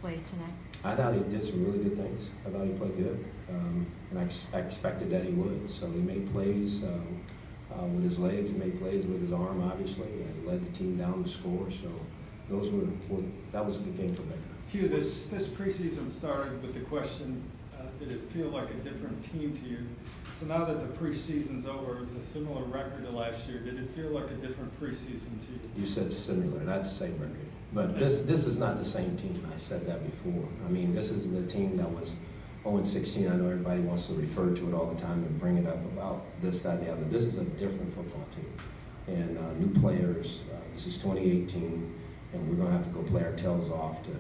played tonight? I thought he did some really good things. I thought he played good, and I expected that he would. So he made plays with his legs, he made plays with his arm, obviously. He led the team down to score. So that was a good game for Baker. Hugh, this preseason started with the question, did it feel like a different team to you? So now that the preseason's over, it's a similar record to last year. Did it feel like a different preseason to you? You said similar, not the same record. But this is not the same team. I said that before. I mean, this is the team that was 0-16. I know everybody wants to refer to it all the time and bring it up about this, that, and the other. This is a different football team. And new players, this is 2018, and we're going to have to go play our tails off to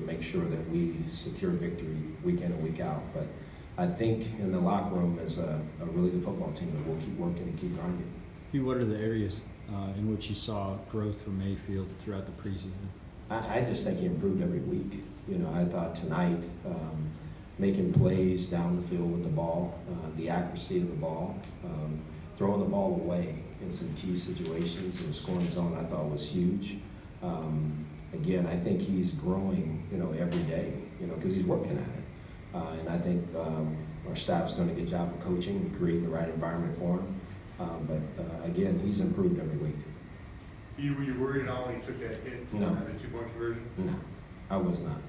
make sure that we secure victory week in and week out. But I think in the locker room is a really good football team that we'll keep working and keep grinding. Hugh, what are the areas in which you saw growth from Mayfield throughout the preseason? I just think he improved every week. You know, I thought tonight, making plays down the field with the ball, the accuracy of the ball, throwing the ball away in some key situations in the scoring zone, I thought was huge. Again, I think he's growing, you know, every day, you know, because he's working at it. And I think our staff's done a good job of coaching and creating the right environment for him. But again, he's improved every week. Were you worried at all when he took that hit? No. The 2-point conversion? No, I was not.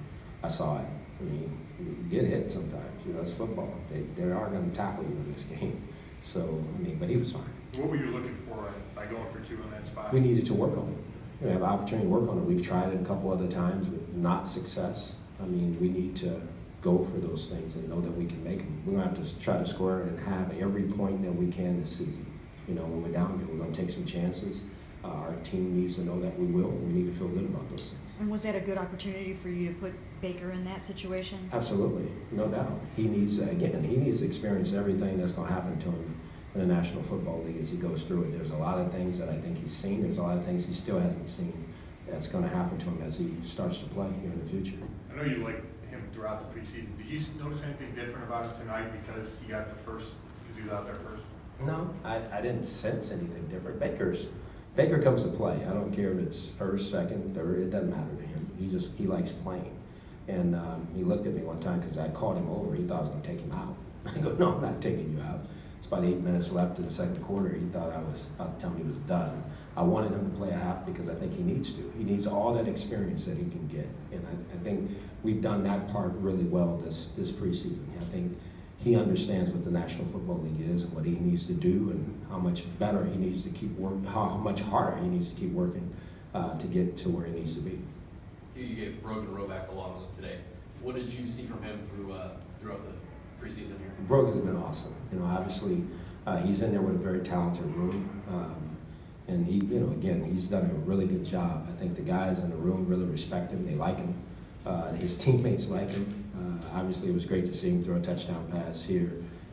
I saw it. I mean, you get hit sometimes. You know, it's football. They are going to tackle you in this game. So, I mean, but he was fine. What were you looking for by going for 2 on that spot? We needed to work on it. We have an opportunity to work on it. We've tried it a couple other times with not success. I mean, we need to go for those things and know that we can make them. We're going to have to try to score and have every point that we can this season. You know, when we're down here, we're going to take some chances. Our team needs to know that we will. We need to feel good about those things. And was that a good opportunity for you to put Baker in that situation? Absolutely, no doubt. He needs to experience everything that's going to happen to him in the National Football League as he goes through it. There's a lot of things that I think he's seen. There's a lot of things he still hasn't seen that's going to happen to him as he starts to play here in the future. I know you liked him throughout the preseason. Did you notice anything different about him tonight because he got the first, because he was out there first? No, I didn't sense anything different. Baker comes to play. I don't care if it's first, second, third. It doesn't matter to him. He likes playing. And he looked at me one time because I called him over. He thought I was going to take him out. I go, no, I'm not taking you out. It's about 8 minutes left in the second quarter. He thought I was about to tell me he was done. I wanted him to play a half because I think he needs to. He needs all that experience that he can get. And I think we've done that part really well this preseason. I think he understands what the National Football League is and what he needs to do and how much better he needs to keep working, how much harder he needs to keep working to get to where he needs to be. You gave Brogan Roback a long look today. What did you see from him throughout the preseason here? Brogan's been awesome. You know, obviously he's in there with a very talented room, and he, you know, again, he's done a really good job. I think the guys in the room really respect him. They like him. His teammates like him. Obviously, it was great to see him throw a touchdown pass here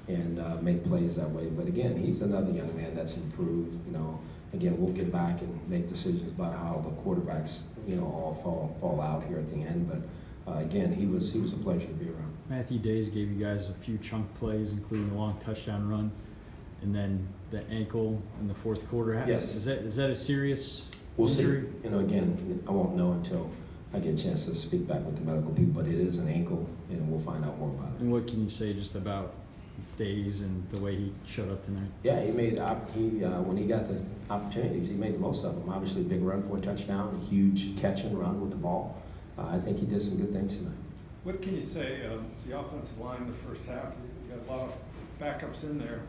and make plays that way. But again, he's another young man that's improved. You know, again, we'll get back and make decisions about how the quarterbacks, you know, all fall out here at the end. But again, he was a pleasure to be around. Matthew Days gave you guys a few chunk plays, including a long touchdown run, and then the ankle in the fourth quarter. Yes. Is that a serious We'll injury? see. You know, again, I won't know until I get a chance to speak back with the medical people, but it is an ankle, and we'll find out more about it. And what can you say just about Days and the way he showed up tonight? Yeah, when he got the opportunities, he made the most of them. Obviously, big run for a touchdown, a huge catch and run with the ball. I think he did some good things tonight. What can you say of the offensive line in the first half? You got a lot of backups in there.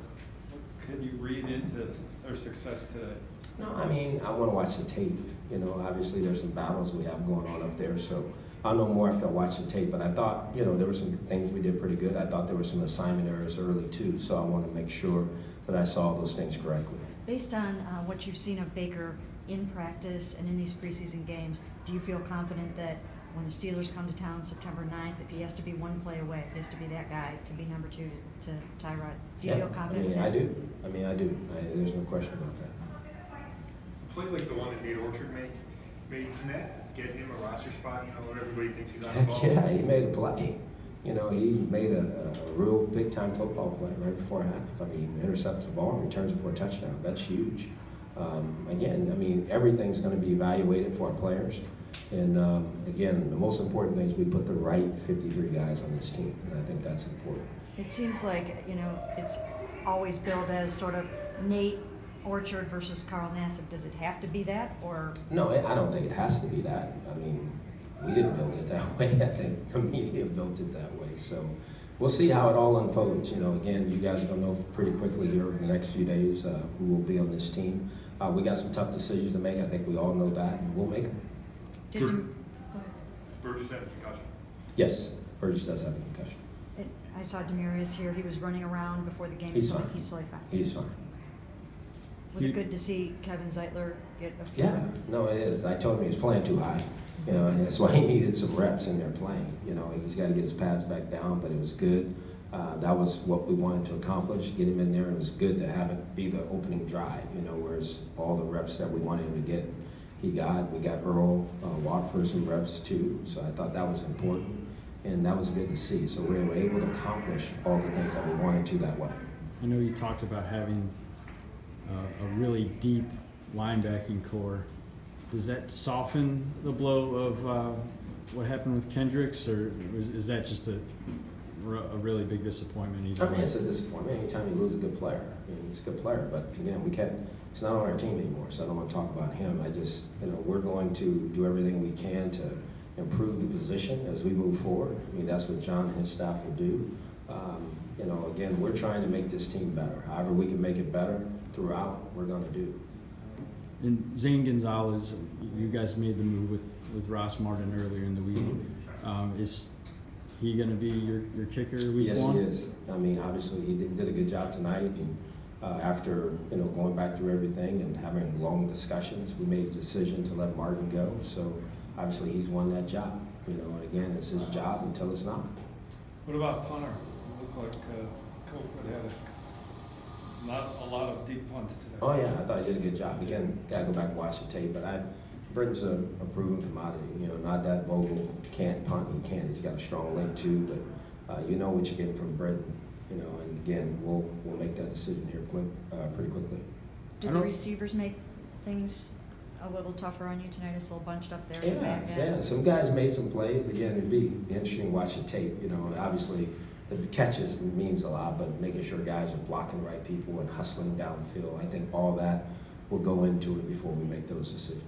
What can you read into their success today? No, I mean, I want to watch the tape. You know, obviously there's some battles we have going on up there, so I'll know more after I watch the tape. But I thought, you know, there were some things we did pretty good. I thought there were some assignment errors early too, so I want to make sure that I saw those things correctly. Based on what you've seen of Baker in practice and in these preseason games, do you feel confident that when the Steelers come to town September 9th, if he has to be one play away, if he has to be that guy to be number 2 to Tyrod, do you feel confident in that? I do. There's no question about that. A play like the one that Nate Orchard made, can that get him a roster spot? You know, everybody thinks he's on the ball. Yeah, he made a play. You know, he made a real big-time football play right before half. I mean, intercepts the ball and returns it for a touchdown. That's huge. Again, I mean, everything's going to be evaluated for our players. And again, the most important thing is we put the right 53 guys on this team, and I think that's important. It seems like, you know, it's always billed as sort of Nate Orchard versus Carl Nassib. Does it have to be that, or? No, I don't think it has to be that. I mean, we didn't build it that way. I think the media built it that way. So we'll see how it all unfolds. You know, again, you guys are going to know pretty quickly here over the next few days who will be on this team. We got some tough decisions to make. I think we all know that, and we'll make them. Did you? Go ahead. Burgess had a concussion. Yes, Burgess does have a concussion. I saw Demarius here. He was running around before the game. He's so fine. He's totally fine. He's fine. Was it good to see Kevin Zeitler get a few Yeah, reps? no, it is. I told him he was playing too high. You know, and that's why he needed some reps in there playing. You know, he's got to get his pads back down, but it was good. That was what we wanted to accomplish, get him in there. It was good to have it be the opening drive, you know, whereas all the reps that we wanted him to get, he got. We got Earl walk for some reps too, so I thought that was important, and that was good to see. So we were able to accomplish all the things that we wanted to that way. I know you talked about having a really deep linebacking core. Does that soften the blow of what happened with Kendricks, or is that just a really big disappointment either I mean, way? it's a disappointment anytime you lose a good player. I mean, he's a good player, but again, we can't. He's not on our team anymore, so I don't want to talk about him. I just, you know, we're going to do everything we can to improve the position as we move forward. I mean, that's what John and his staff will do. You know, again, we're trying to make this team better. However we can make it better throughout, we're going to do. And Zane Gonzalez, you guys made the move with Ross Martin earlier in the week. Is he going to be your kicker week Yes, one? he is. I mean, obviously, he did a good job tonight. And after, you know, going back through everything and having long discussions, we made a decision to let Martin go. So obviously, he's won that job. You know, and again, it's his job until it's not. What about punter? It looked like Colquitt had not a lot of deep punts today. Oh yeah, I thought he did a good job. Again, gotta go back and watch the tape, but Britton's a proven commodity. You know, not that Vogel can't punt. He can. He's got a strong leg too, but you know what you're getting from Britton. You know, and again, we'll make that decision here pretty quickly. Did the receivers make things a little tougher on you tonight? It's a little bunched up there in the back end. Yeah. Some guys made some plays. Again, it'd be interesting to watch the tape. You know, obviously the catches means a lot, but making sure guys are blocking the right people and hustling down the field, I think all that will go into it before we make those decisions.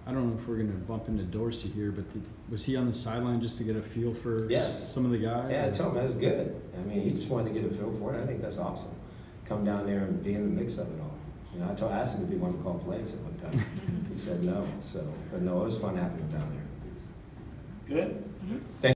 I don't know if we're going to bump into Dorsey here, but was he on the sideline just to get a feel for Yes. some of the guys? Yeah, I told him that's good. I mean, he just wanted to get a feel for it. I think that's awesome. Come down there and be in the mix of it all. You know, I asked him if he wanted to call plays at one time. He said no. So, but no, it was fun having him down there. Good. Thank